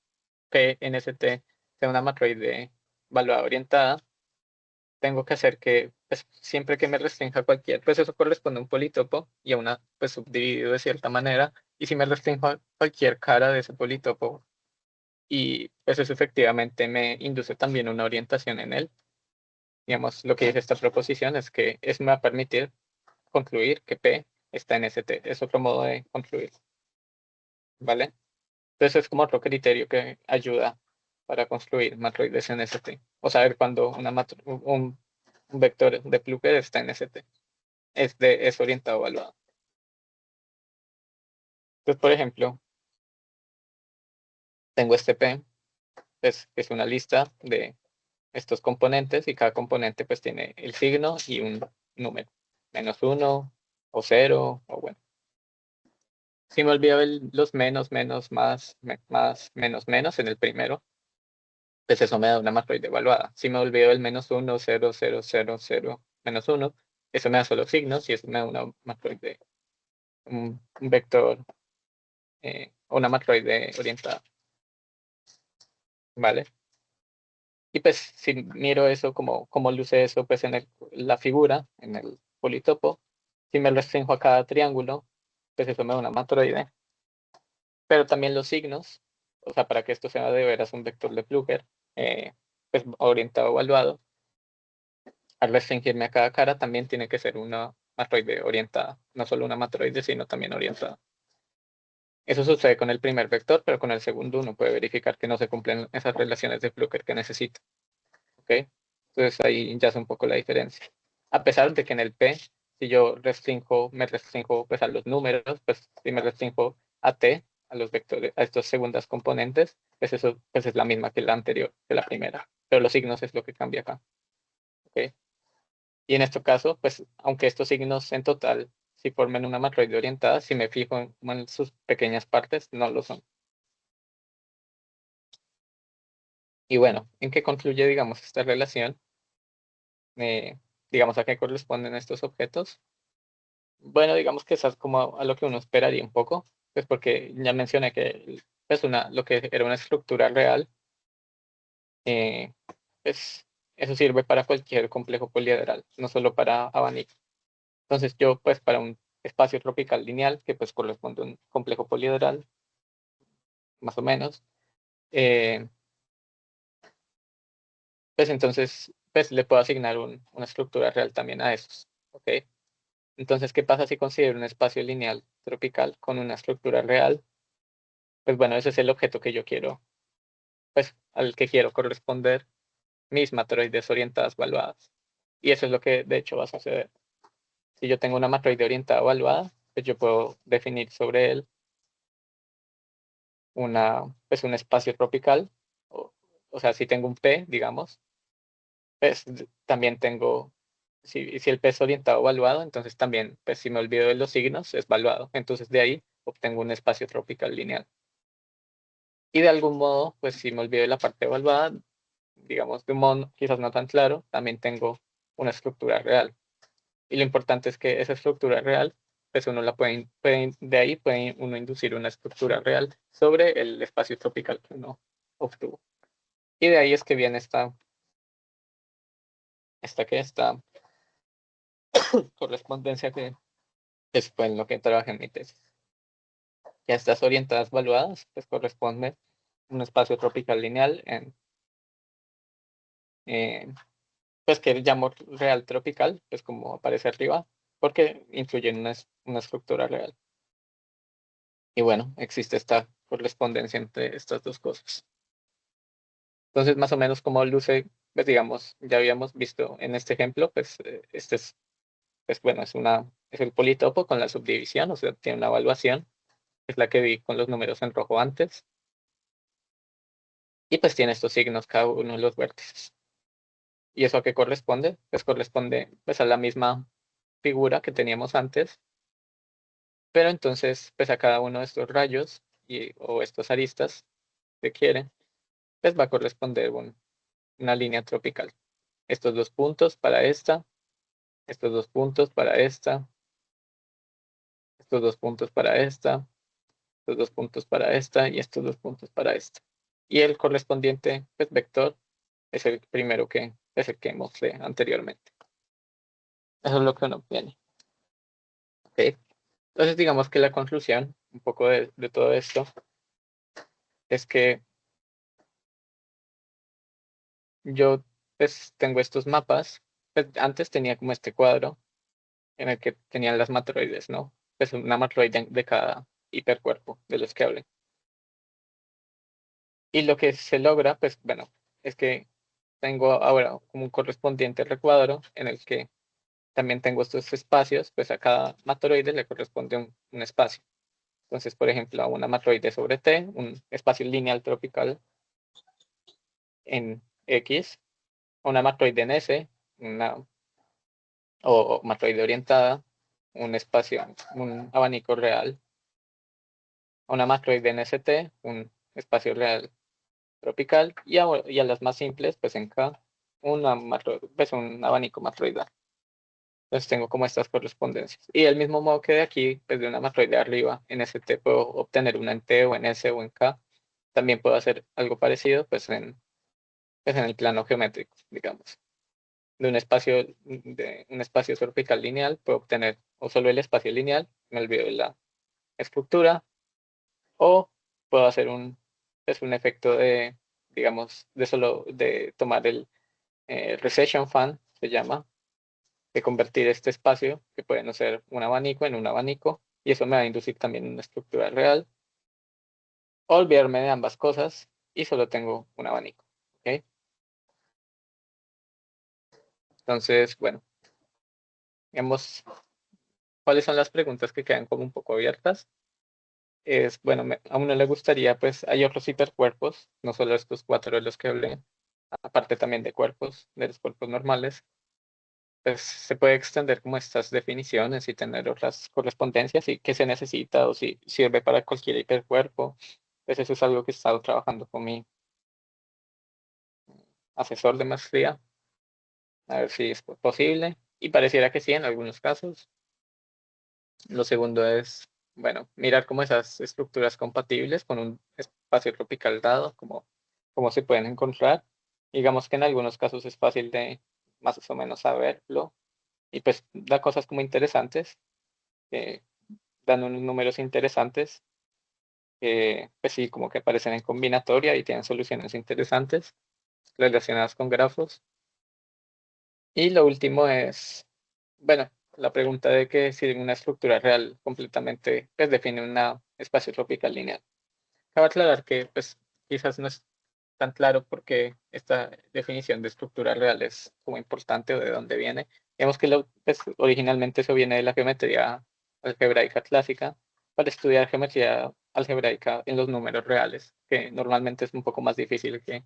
PNST sea una matroide evaluada orientada, tengo que hacer que pues, siempre que me restrinja cualquier, pues eso corresponde a un politopo y a una, pues subdividido de cierta manera, y si me restringo a cualquier cara de ese politopo, y pues eso efectivamente me induce también una orientación en él, digamos, lo que dice esta proposición es que eso me va a permitir concluir que P está en ST, es otro modo de concluir, ¿vale? Entonces es como otro criterio que ayuda para construir matroides en ST. O saber cuando un vector de Plücker está en ST. Es orientado evaluado. Entonces, por ejemplo, tengo este P, pues, que es una lista de estos componentes y cada componente pues tiene el signo y un número. -1 o 0 o bueno. Si me olvido los menos, menos, más, más, menos, menos en el primero, pues eso me da una matroide evaluada. Si me olvido el -1, 0, 0, 0, 0, -1, eso me da solo signos y eso me da una matroide, un vector, una matroide orientada, ¿vale? Y pues si miro eso, como luce eso pues en la figura, en el politopo, si me restringo a cada triángulo, pues eso me da una matroide. Pero también los signos, o sea, para que esto sea de veras un vector de Plücker, pues orientado evaluado, al restringirme a cada cara también tiene que ser una matroide orientada, no solo una matroide, sino también orientada. Eso sucede con el primer vector, pero con el segundo uno puede verificar que no se cumplen esas relaciones de Plücker que necesito. ¿Ok? Entonces ahí ya es un poco la diferencia. A pesar de que en el P, si yo me restringo pues, a los números, pues si me restringo a T, a los vectores, a estos segundas componentes, pues eso pues, es la misma que la anterior, que la primera. Pero los signos es lo que cambia acá. ¿Ok? Y en este caso, pues, aunque estos signos en total si forman una matroide orientada, si me fijo en sus pequeñas partes, no lo son. Y bueno, ¿en qué concluye, digamos, esta relación? Digamos, ¿a qué corresponden estos objetos? Bueno, digamos que eso es como a lo que uno esperaría un poco, pues porque ya mencioné que pues lo que era una estructura real, eh, pues eso sirve para cualquier complejo poliedral, no solo para abanico. Entonces yo, pues para un espacio tropical lineal, que pues corresponde a un complejo poliedral, más o menos, eh, pues entonces pues le puedo asignar una estructura real también a esos, ¿ok? Entonces, ¿qué pasa si considero un espacio lineal tropical con una estructura real? Pues bueno, ese es el objeto que yo quiero, pues al que quiero corresponder mis matroides orientadas evaluadas. Y eso es lo que de hecho va a suceder. Si yo tengo una matroide orientada evaluada, pues yo puedo definir sobre él pues un espacio tropical. O sea, si tengo un P, digamos, pues también tengo, si el P es orientado evaluado, entonces también, pues si me olvido de los signos, es evaluado. Entonces de ahí obtengo un espacio tropical lineal. Y de algún modo, pues si me olvido de la parte evaluada, digamos, de un modo quizás no tan claro, también tengo una estructura real. Y lo importante es que esa estructura real, pues uno de ahí puede uno inducir una estructura real sobre el espacio tropical que uno obtuvo. Y de ahí es que viene esta correspondencia que es pues, en lo que trabajé en mi tesis. Y a estas orientadas evaluadas, pues corresponde un espacio tropical lineal eh, pues que llamo real tropical, pues como aparece arriba, porque influye en una estructura real. Y bueno, existe esta correspondencia entre estas dos cosas. Entonces, más o menos como luce, pues digamos, ya habíamos visto en este ejemplo, pues este es, pues bueno, es el politopo con la subdivisión, o sea, tiene una evaluación, es la que vi con los números en rojo antes, y pues tiene estos signos cada uno de los vértices. ¿Y eso a qué corresponde? Pues corresponde pues a la misma figura que teníamos antes, pero entonces pues a cada uno de estos rayos o estos aristas que quieren, pues va a corresponder una línea tropical. Estos dos puntos para esta, estos dos puntos para esta, estos dos puntos para esta, estos dos puntos para esta y estos dos puntos para esta. Y el correspondiente pues, vector es el primero que es el que mostré anteriormente. Eso es lo que uno obtiene. ¿Okay? Entonces digamos que la conclusión un poco de todo esto es que yo pues tengo estos mapas. Pues, antes tenía como este cuadro en el que tenían las matroides, ¿no? Pues una matroide de cada hipercuerpo de los que hablé. Y lo que se logra, pues bueno, es que tengo ahora como un correspondiente recuadro en el que también tengo estos espacios, pues a cada matroide le corresponde un espacio. Entonces, por ejemplo, a una matroide sobre T, un espacio lineal tropical en X, a una matroide en S, o matroide orientada, un espacio, un abanico real, a una matroide en ST, un espacio real tropical, y a las más simples, pues en K, pues un abanico matroidal. Entonces tengo como estas correspondencias. Y del mismo modo que de aquí, pues de una matroide arriba, en ST puedo obtener una en T o en S o en K. También puedo hacer algo parecido, pues en el plano geométrico, digamos. De un espacio tropical lineal, puedo obtener o solo el espacio lineal, me olvido de la estructura, o puedo hacer pues un efecto digamos, de tomar el recession fan, se llama, de convertir este espacio, que puede no ser un abanico, en un abanico, y eso me va a inducir también una estructura real, o olvidarme de ambas cosas y solo tengo un abanico. ¿Ok? Entonces, bueno, vemos cuáles son las preguntas que quedan como un poco abiertas. Bueno, a uno le gustaría, pues hay otros hipercuerpos, no solo estos cuatro de los que hablé, aparte también de los cuerpos normales. pues se puede extender como estas definiciones y tener otras correspondencias y qué se necesita o si sirve para cualquier hipercuerpo. Pues eso es algo que he estado trabajando con mi asesor de maestría, a ver si es posible. Y pareciera que sí en algunos casos. Lo segundo es, bueno, mirar como esas estructuras compatibles con un espacio tropical dado, como, cómo se pueden encontrar. Digamos que en algunos casos es fácil de más o menos saberlo y pues da cosas como interesantes, dan unos números interesantes, pues sí, como que aparecen en combinatoria y tienen soluciones interesantes relacionadas con grafos. Y lo último es, bueno, la pregunta de que si una estructura real completamente pues, define un espacio tropical lineal. Cabe aclarar que pues, quizás no es tan claro porque esta definición de estructura real es como importante o de dónde viene. Digamos que pues, originalmente eso viene de la geometría algebraica clásica para estudiar geometría algebraica en los números reales, que normalmente es un poco más difícil que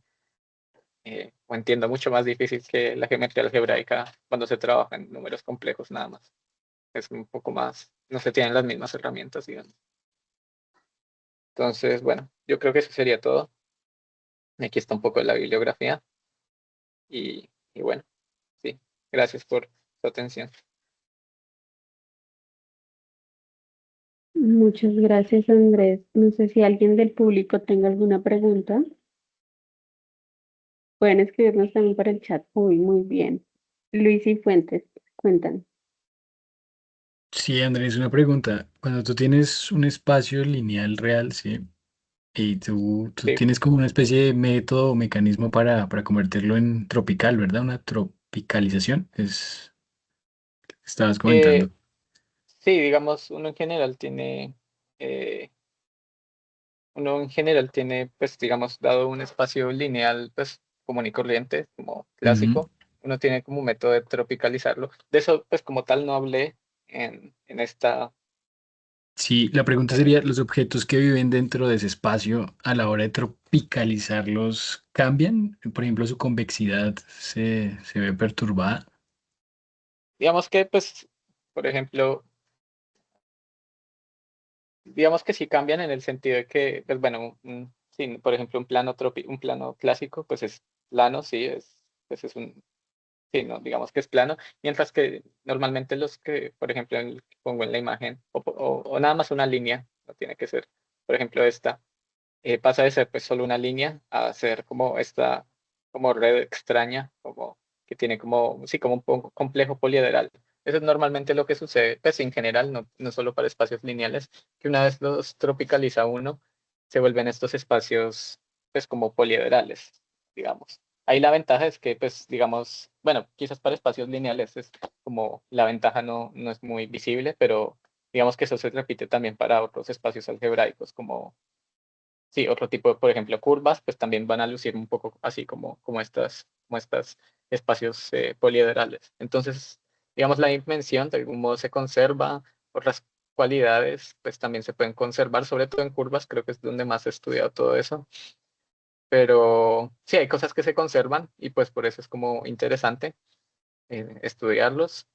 o entiendo mucho más difícil que la geometría algebraica cuando se trabaja en números complejos nada más. Es un poco más, no se tienen las mismas herramientas, digamos. Entonces, bueno, yo creo que eso sería todo. Aquí está un poco de la bibliografía y bueno, sí, gracias por su atención. Muchas gracias, Andrés. No sé si alguien del público tenga alguna pregunta. Pueden escribirnos también por el chat. Uy, muy bien. Luis y Fuentes, cuentan. Sí, Andrés, una pregunta. Cuando tú tienes un espacio lineal real, ¿sí? Y tú Sí, tienes como una especie de método o mecanismo para convertirlo en tropical, ¿verdad? Una tropicalización, estabas eh, comentando. sí, digamos, eh, uno en general tiene, pues, digamos, dado un espacio lineal, pues, común y corriente, como Ujú. clásico, uno tiene como un método de tropicalizarlo. De eso, pues, como tal, no hablé en esta. Sí, la pregunta en- sería, ¿los objetos que viven dentro de ese espacio a la hora de tropicalizarlos cambian? Por ejemplo, su convexidad se ve perturbada. digamos que, pues, por ejemplo, digamos que sí cambian en el sentido de que, pues, bueno, sí, por ejemplo, un plano clásico, pues es plano, sí, pues es sí, no, digamos que es plano, mientras que normalmente los que, por ejemplo, que pongo en la imagen, o nada más una línea, no tiene que ser, por ejemplo, esta, pasa de ser pues solo una línea a ser como esta, como red extraña, como que tiene como, sí, como un poco complejo poliederal. Eso es normalmente lo que sucede, pues en general, no solo para espacios lineales, que una vez los tropicaliza uno, se vuelven estos espacios, pues como poliederales, digamos. Ahí la ventaja es que, pues, digamos, bueno, quizás para espacios lineales es como la ventaja no es muy visible, pero digamos que eso se repite también para otros espacios algebraicos, como sí, otro tipo de, por ejemplo, curvas, pues también van a lucir un poco así como estas espacios poliederales. Entonces, digamos, la dimensión de algún modo se conserva, otras cualidades pues también se pueden conservar, sobre todo en curvas, creo que es donde más he estudiado todo eso. Pero sí, hay cosas que se conservan y pues por eso es como interesante estudiarlos.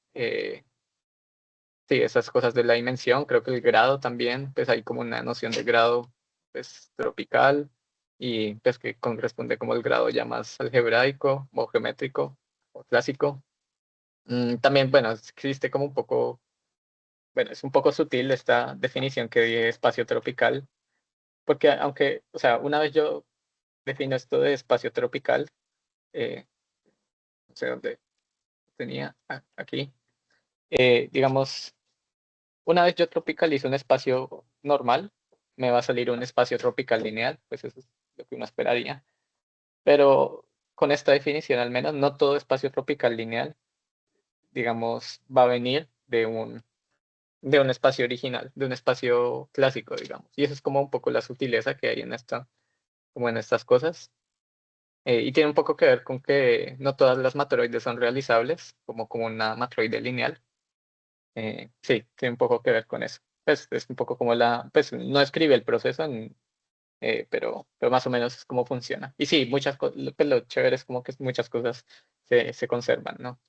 Sí, esas cosas de la dimensión, creo que el grado también, pues hay como una noción de grado pues tropical y pues que corresponde como el grado ya más algebraico o geométrico o clásico. También, bueno, existe como un poco, bueno, es un poco sutil esta definición que di de espacio tropical, porque aunque, o sea, una vez yo defino esto de espacio tropical, eh, no sé dónde tenía, aquí, digamos, una vez yo tropicalizo un espacio normal, me va a salir un espacio tropical lineal, pues eso es lo que uno esperaría. Pero con esta definición al menos, no todo espacio tropical lineal, digamos, va a venir de un espacio original, de un espacio clásico, digamos. Y eso es como un poco la sutileza que hay en como en estas cosas. Y tiene un poco que ver con que no todas las matroides son realizables, como una matroide lineal. Sí, tiene un poco que ver con eso. Pues es un poco como pues no escribe el proceso, pero más o menos es cómo funciona. Y sí, muchas cosas, pues lo chévere es como que muchas cosas se conservan, ¿no?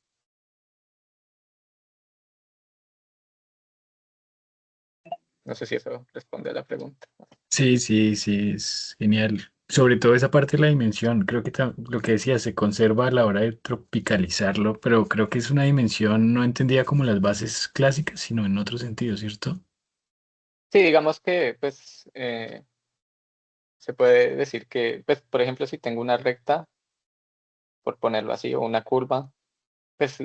No sé si eso responde a la pregunta. Sí, sí, sí, es genial. Sobre todo esa parte de la dimensión, creo que lo que decía se conserva a la hora de tropicalizarlo, pero creo que es una dimensión no entendida como las bases clásicas, sino en otro sentido, ¿cierto? Sí, digamos que pues se puede decir que, pues, por ejemplo, si tengo una recta, por ponerlo así, o una curva, pues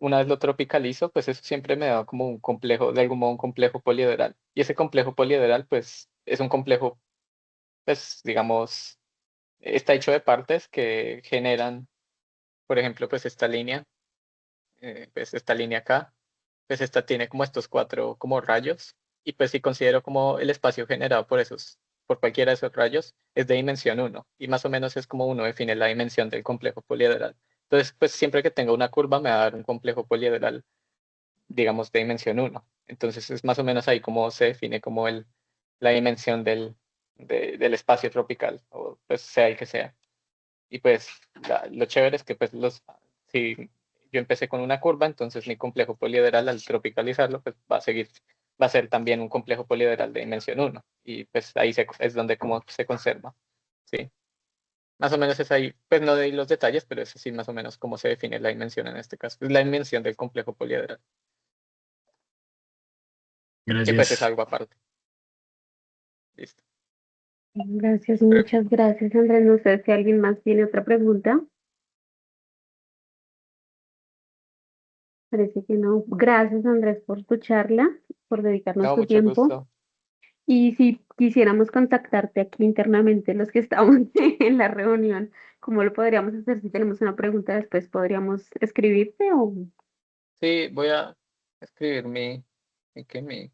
una vez lo tropicalizo, pues eso siempre me da como un complejo, de algún modo un complejo poliederal. Y ese complejo poliederal, pues es un complejo, pues digamos, está hecho de partes que generan, por ejemplo, pues esta línea acá, pues esta tiene como estos cuatro como rayos, y pues si considero como el espacio generado por cualquiera de esos rayos, es de dimensión uno y más o menos es como uno define la dimensión del complejo poliederal. Entonces, pues siempre que tenga una curva me va a dar un complejo poliederal, digamos, de dimensión uno. Entonces es más o menos ahí como se define como la dimensión del espacio tropical, o pues sea el que sea. Y pues lo chévere es que pues si yo empecé con una curva, entonces mi complejo poliederal al tropicalizarlo pues va a ser también un complejo poliederal de dimensión uno. Y pues ahí es donde como se conserva. Sí. Más o menos es ahí, pues no de los detalles, pero es así más o menos cómo se define la dimensión en este caso. Es la dimensión del complejo poliederal, que pues es Gracias. algo aparte. Listo. Gracias, Pero muchas gracias, Andrés. No sé si alguien más tiene otra pregunta. Parece que no. Gracias, Andrés, por tu charla, por dedicarnos no, tu mucho tiempo. gusto. Y si quisiéramos contactarte aquí internamente, los que estamos en la reunión, ¿cómo lo podríamos hacer? Si tenemos una pregunta después, ¿podríamos escribirte o...? Sí, voy a escribir mi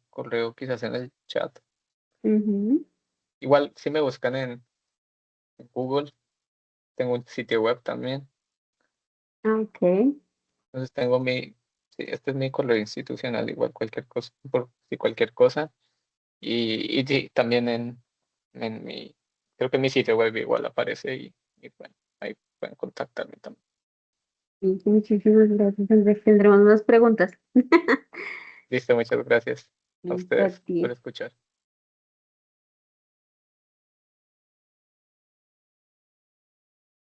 correo quizás en el chat. Ujú. Igual si me buscan en Google, tengo un sitio web también. Ah, ok. Entonces sí, este es mi correo institucional, igual cualquier cosa, por si cualquier cosa. Y sí, también creo que en mi sitio web igual aparece y bueno, ahí pueden contactarme también. Sí, muchísimas gracias, Andrés. Tendremos más preguntas. Listo, muchas gracias a Listo, a ustedes por ti. escuchar.